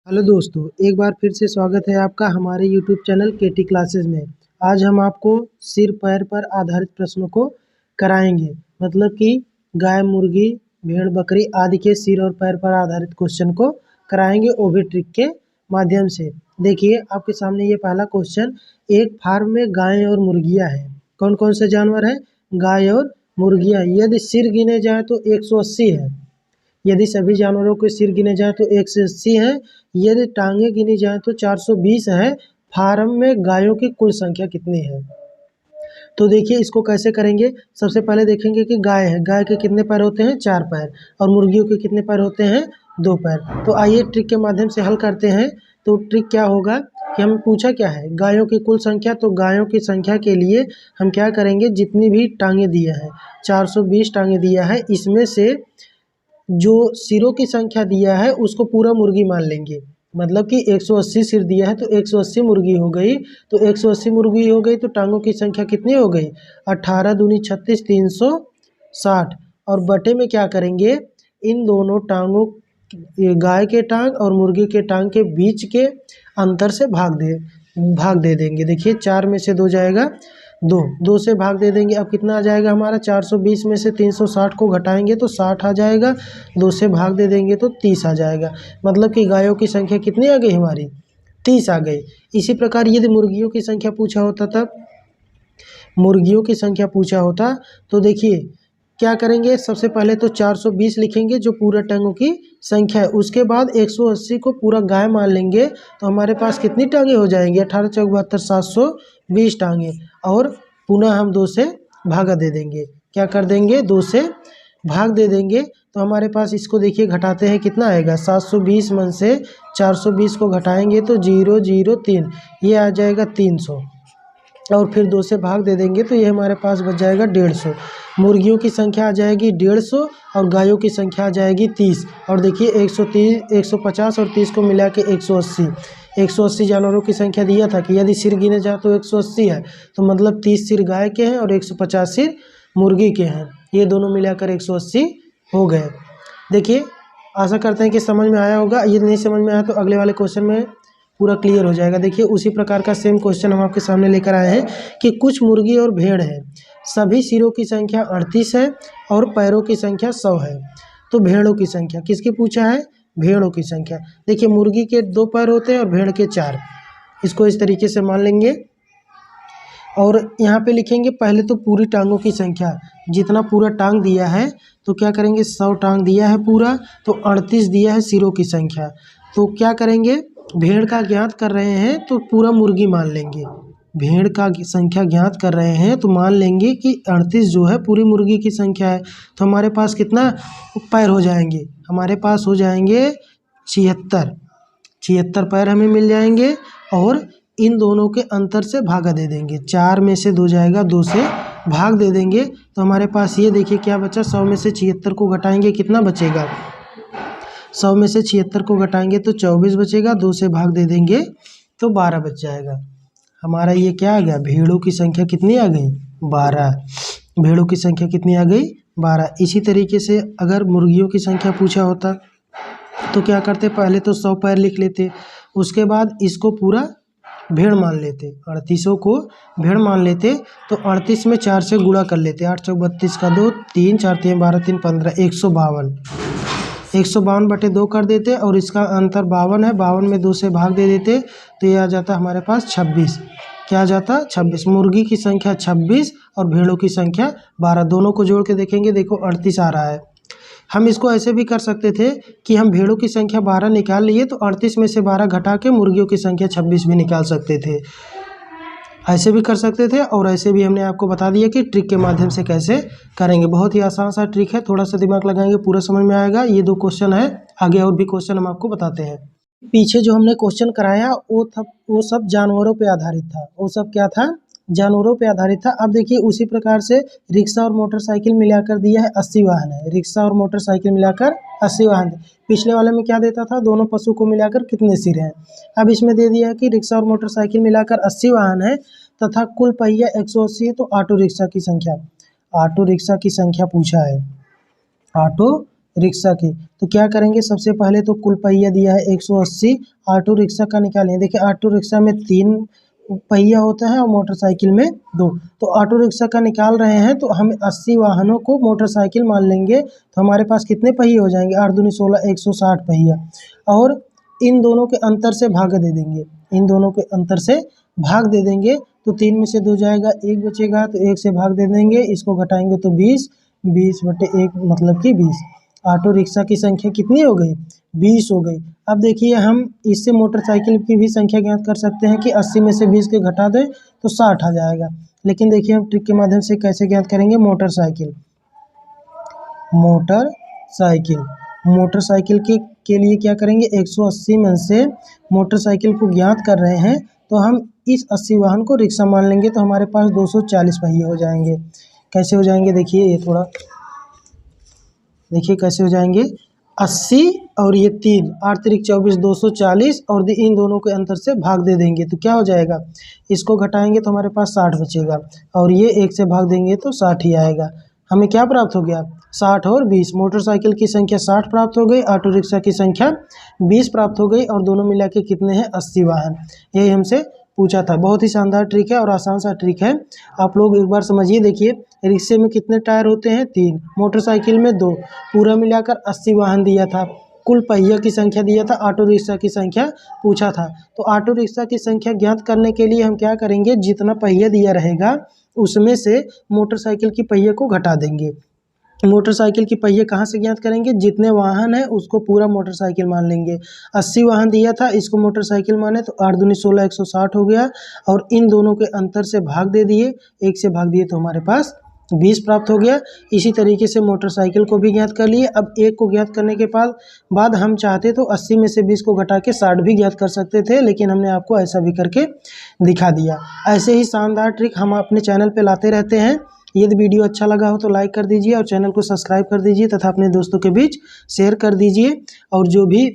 Hello दोस्तों, एक बार फिर से स्वागत है आपका हमारे यूट्यूब चैनल केटी क्लासेस में। आज हम आपको सिर पैर पर आधारित प्रश्नों को कराएंगे। मतलब कि गाय, मुर्गी, भेड़, बकरी आदि के सिर और पैर पर आधारित क्वेश्चन को कराएंगे, वो भी ट्रिक के माध्यम से। देखिए आपके सामने ये पहला क्वेश्चन, एक फार्म में गाय और मुर्गियाँ हैं। कौन कौन से जानवर हैं? गाय और मुर्गियाँ। यदि सिर गिने जाए तो 180 है। यदि सभी जानवरों के सिर गिने जाएँ तो 180 है। यदि टांगें गिनी जाएँ तो 420 है। फार्म में गायों की कुल संख्या कितनी है? तो देखिए इसको कैसे करेंगे। सबसे पहले देखेंगे कि गाय है, गाय के कितने पैर होते हैं? 4 पैर। और मुर्गियों के कितने पैर होते हैं? 2 पैर। तो आइए ट्रिक के माध्यम से हल करते हैं। तो ट्रिक क्या होगा कि हमें पूछा क्या है? गायों की कुल संख्या। तो गायों की संख्या के लिए हम क्या करेंगे, जितनी भी टांगें दिया है 420 टांगें दिया है, इसमें से जो सिरों की संख्या दिया है उसको पूरा मुर्गी मान लेंगे। मतलब कि 180 सिर दिया है तो 180 मुर्गी हो गई। तो 180 मुर्गी हो गई तो टांगों की संख्या कितनी हो गई? 18 दूनी 36, 360। और बटे में क्या करेंगे, इन दोनों टांगों, गाय के टांग और मुर्गी के टांग के बीच के अंतर से भाग दे देंगे। देखिए 4 में से 2 जाएगा, 2 से भाग दे देंगे। अब कितना आ जाएगा हमारा? 420 में से 360 को घटाएंगे तो 60 आ जाएगा। 2 से भाग दे देंगे तो 30 आ जाएगा। मतलब कि गायों की संख्या कितनी आ गई हमारी? 30 आ गई। इसी प्रकार यदि मुर्गियों की संख्या पूछा होता, तब मुर्गियों की संख्या पूछा होता तो देखिए क्या करेंगे। सबसे पहले तो 420 लिखेंगे जो पूरा टांगों की संख्या है। उसके बाद 180 को पूरा गाय मान लेंगे तो हमारे पास कितनी टांगे हो जाएंगी? 18 चौक 72, 720 टांगे। और पुनः हम 2 से भागा दे देंगे। क्या कर देंगे? 2 से भाग दे देंगे। तो हमारे पास इसको देखिए घटाते हैं, कितना आएगा? 720 में से 420 को घटाएंगे तो 003, ये आ जाएगा 300। और फिर 2 से भाग दे देंगे तो ये हमारे पास बच जाएगा 150। मुर्गियों की संख्या आ जाएगी 150 और गायों की संख्या आ जाएगी 30। और देखिए 130, 150 और 30 को मिला के 180। 180 जानवरों की संख्या दिया था कि यदि सिर गिने जाए तो 180 है। तो मतलब 30 सिर गाय के हैं और 150 सिर मुर्गी के हैं। ये दोनों मिलाकर 180 हो गए। देखिए आशा करते हैं कि समझ में आया होगा। यदि नहीं समझ में आया तो अगले वाले क्वेश्चन में पूरा क्लियर हो जाएगा। देखिए उसी प्रकार का सेम क्वेश्चन हम आपके सामने लेकर आए हैं कि कुछ मुर्गी और भेड़ हैं। सभी सिरों की संख्या 38 है और पैरों की संख्या 100 है। तो भेड़ों की संख्या किसकी पूछा है? भेड़ों की संख्या। देखिए मुर्गी के 2 पैर होते हैं और भेड़ के 4। इसको इस तरीके से मान लेंगे। और यहाँ पे लिखेंगे पहले तो पूरी टांगों की संख्या, जितना पूरा टांग दिया है तो क्या करेंगे, 100 टांग दिया है पूरा, तो 38 दिया है सिरों की संख्या। तो क्या करेंगे, भेड़ का ज्ञात कर रहे हैं तो पूरा मुर्गी मान लेंगे। भेड़ का संख्या ज्ञात कर रहे हैं तो मान लेंगे कि 38 जो है पूरी मुर्गी की संख्या है। तो हमारे पास कितना पैर हो जाएंगे? हमारे पास हो जाएंगे 76 पैर हमें मिल जाएंगे। और इन दोनों के अंतर से भागा दे देंगे। 4 में से 2 जाएगा, 2 से भाग दे देंगे तो हमारे पास ये देखिए क्या बचा। 100 में से 76 को घटाएंगे, कितना बचेगा? 100 में से 76 को घटाएंगे तो 24 बचेगा। 2 से भाग दे देंगे तो 12 बच जाएगा। हमारा ये क्या आ गया? भेड़ों की संख्या कितनी आ गई? 12। भेड़ों की संख्या कितनी आ गई? 12। इसी तरीके से अगर मुर्गियों की संख्या पूछा होता तो क्या करते? पहले तो 100 पैर लिख लेते, उसके बाद इसको पूरा भेड़ मान लेते, 38 को भेड़ मान लेते। तो 38 में 4 से गुणा कर लेते। 8 चौक 32 का 2, 3 4 3 12 3 15, 152। 152 बटे 2 कर देते और इसका अंतर 52 है। 52 में 2 से भाग दे देते तो ये आ जाता हमारे पास 26। क्या आ जाता? 26। मुर्गी की संख्या 26 और भेड़ों की संख्या 12। दोनों को जोड़ के देखेंगे, देखो 38 आ रहा है। हम इसको ऐसे भी कर सकते थे कि हम भेड़ों की संख्या 12 निकाल लिए तो 38 में से 12 घटा के मुर्गियों की संख्या 26 भी निकाल सकते थे। ऐसे भी कर सकते थे और ऐसे भी हमने आपको बता दिया कि ट्रिक के माध्यम से कैसे करेंगे। बहुत ही आसान सा ट्रिक है, थोड़ा सा दिमाग लगाएंगे पूरा समझ में आएगा। ये 2 क्वेश्चन है, आगे और भी क्वेश्चन हम आपको बताते हैं। पीछे जो हमने क्वेश्चन कराया वो सब जानवरों पे आधारित था। वो सब क्या था? जानवरों पे आधारित था। अब देखिए उसी प्रकार से रिक्शा और मोटरसाइकिल मिलाकर दिया है 80 वाहन है। रिक्शा और मोटरसाइकिल मिलाकर 80 वाहन। पिछले वाले में क्या देता था? दोनों पशु को मिलाकर कितने सिर हैं। अब इसमें दे दिया है कि रिक्शा और मोटरसाइकिल मिलाकर 80 वाहन है तथा कुल पहिया 180 है। तो ऑटो रिक्शा की संख्या, ऑटो रिक्शा की संख्या पूछा है। ऑटो रिक्शा की। तो क्या करेंगे, सबसे पहले तो कुल पहिया दिया है 180, ऑटो रिक्शा का निकालेंगे। देखिए ऑटो रिक्शा में 3 पहिया होता है और मोटरसाइकिल में 2। तो ऑटो रिक्शा का निकाल रहे हैं तो हम 80 वाहनों को मोटरसाइकिल मान लेंगे। तो हमारे पास कितने पहिए हो जाएंगे, 8 दूनी 16, 160 पहिया। और इन दोनों के अंतर से भाग दे देंगे, इन दोनों के अंतर से भाग दे देंगे। तो 3 में से 2 जाएगा, 1 बचेगा, तो 1 से भाग दे देंगे, इसको घटाएंगे तो 20, 20/1 मतलब कि 20। ऑटो रिक्शा की संख्या कितनी हो गई, 20 हो गई। अब देखिए हम इससे मोटरसाइकिल की भी संख्या ज्ञात कर सकते हैं कि 80 में से 20 के घटा दें तो 60 आ जाएगा। लेकिन देखिए हम ट्रिक के माध्यम से कैसे ज्ञात करेंगे, मोटरसाइकिल मोटरसाइकिल के लिए क्या करेंगे, 180 में से मोटरसाइकिल को ज्ञात कर रहे हैं तो हम इस 80 वाहन को रिक्शा मान लेंगे। तो हमारे पास 240 पहिए हो जाएंगे। कैसे हो जाएंगे, देखिए ये थोड़ा देखिए कैसे हो जाएंगे, 80 और ये 3, 8 त्रिक 24, 240 और इन दोनों के अंतर से भाग दे देंगे तो क्या हो जाएगा, इसको घटाएंगे तो हमारे पास 60 बचेगा और ये 1 से भाग देंगे तो 60 ही आएगा। हमें क्या प्राप्त हो गया, 60 और 20। मोटरसाइकिल की संख्या 60 प्राप्त हो गई, ऑटो रिक्शा की संख्या 20 प्राप्त हो गई और दोनों मिला के कितने हैं, 80 वाहन। यही हमसे पूछा था। बहुत ही शानदार ट्रिक है और आसान सा ट्रिक है, आप लोग एक बार समझिए। देखिए रिक्शे में कितने टायर होते हैं, 3, मोटरसाइकिल में 2, पूरा मिलाकर 80 वाहन दिया था। कुल पहिया की संख्या दिया था, ऑटो रिक्शा की संख्या पूछा था। तो ऑटो रिक्शा की संख्या ज्ञात करने के लिए हम क्या करेंगे, जितना पहिया दिया रहेगा उसमें से मोटरसाइकिल की पहिए को घटा देंगे। मोटरसाइकिल की पहिए कहाँ से ज्ञात करेंगे, जितने वाहन है उसको पूरा मोटरसाइकिल मान लेंगे। 80 वाहन दिया था, इसको मोटरसाइकिल माने तो 8 दूनी 16, 160 हो गया और इन दोनों के अंतर से भाग दे दिए, 1 से भाग दिए तो हमारे पास 20 प्राप्त हो गया। इसी तरीके से मोटरसाइकिल को भी ज्ञात कर लिए। अब 1 को ज्ञात करने के बाद हम चाहते तो 80 में से 20 को घटा के 60 भी ज्ञात कर सकते थे, लेकिन हमने आपको ऐसा भी करके दिखा दिया। ऐसे ही शानदार ट्रिक हम अपने चैनल पे लाते रहते हैं। यदि वीडियो अच्छा लगा हो तो लाइक कर दीजिए और चैनल को सब्सक्राइब कर दीजिए तथा अपने दोस्तों के बीच शेयर कर दीजिए। और जो भी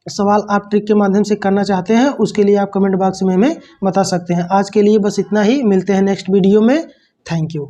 सवाल आप ट्रिक के माध्यम से करना चाहते हैं उसके लिए आप कमेंट बॉक्स में हमें बता सकते हैं। आज के लिए बस इतना ही, मिलते हैं नेक्स्ट वीडियो में। Thank you.